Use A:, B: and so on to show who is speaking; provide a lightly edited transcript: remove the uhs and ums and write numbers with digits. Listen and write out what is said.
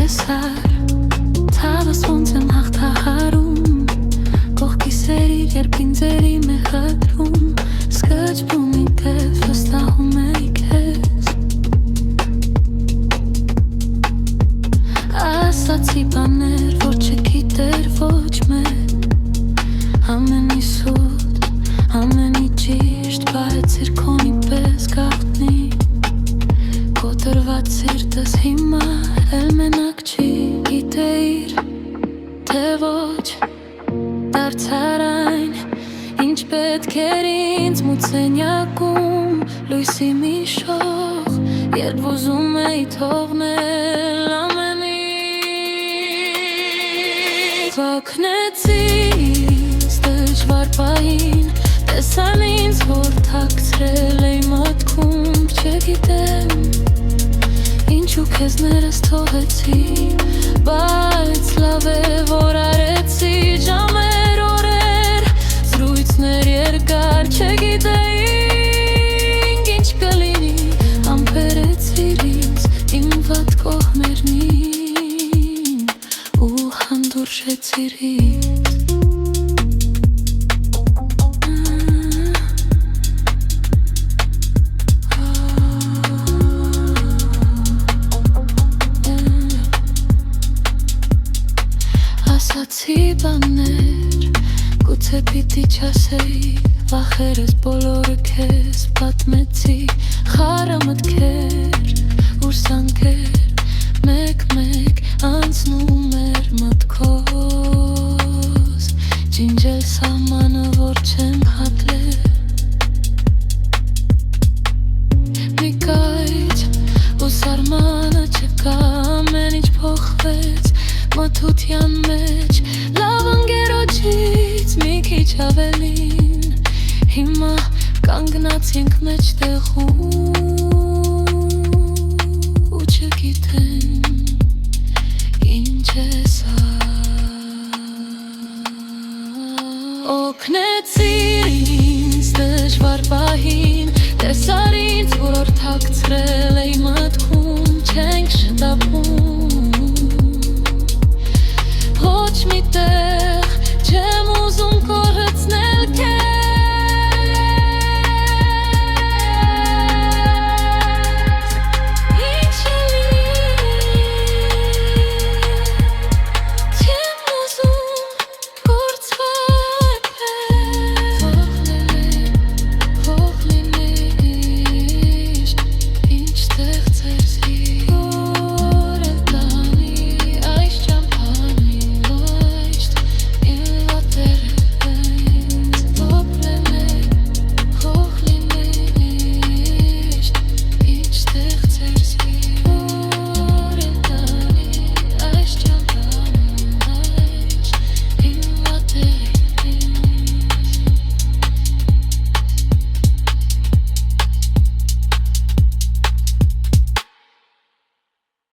A: կեսար Թավս ոնց եմ հաղթահարում Կողքիս երիր երբ ինձերի մեղադրում Սկաճվում ինքև վստահում էի քեզ Ասացի բաներ, որ չգիտեր ոչ մեկ Ամենի սուտ, ամենի ճիշտ Բայց իրքոնի պես գաղտնի Կոտրված սիրտս հիմա էլ մենակ չի Գիտեիր, թե ոչ Դարձար այն, ինչ պետք էր ինձ մութսենյակում Լույսի մի շող, երբ ուզում էի թողնել ամենից Օգնեցի ինձ դժվար պահին Տեսան ինձ, որ թաքցրել էի մտքում Չգիտեմ, ինչու քեզ ներս թողեցի Բայց լավ է, որ արեցի Ժամեր, օրեր, զրույցներ երկար Չգիտեինք, ինչ կլինի Ամպերեցիր ինձ, իմ վատ կողմերնին Ու հանդուրժեցիր ինձ Ասացի բաներ, գուցե պիտի չասեի Վախերս բոլորը քեզ պատմեցի Խառը մտքեր, ուրսանքեր Մեկ-մեկ անցնում էր մտքոս Ջինջել սահմանը, որ չեմ հատլել Մի կայծ ու սարմանը չկա Ամեն ինչ փոխվեց Մթության մեջ լավ ընկերոջից մի քիչ ավելին Հիմա կանգնած ենք մեջտեղում ու չգիտեմ ինչ է սա Օգնեցիր ինձ դժվար պահին Տեսար ինձ, որ թաքցրել էի մտքում Չենք շտապում Ոչ մի տեղ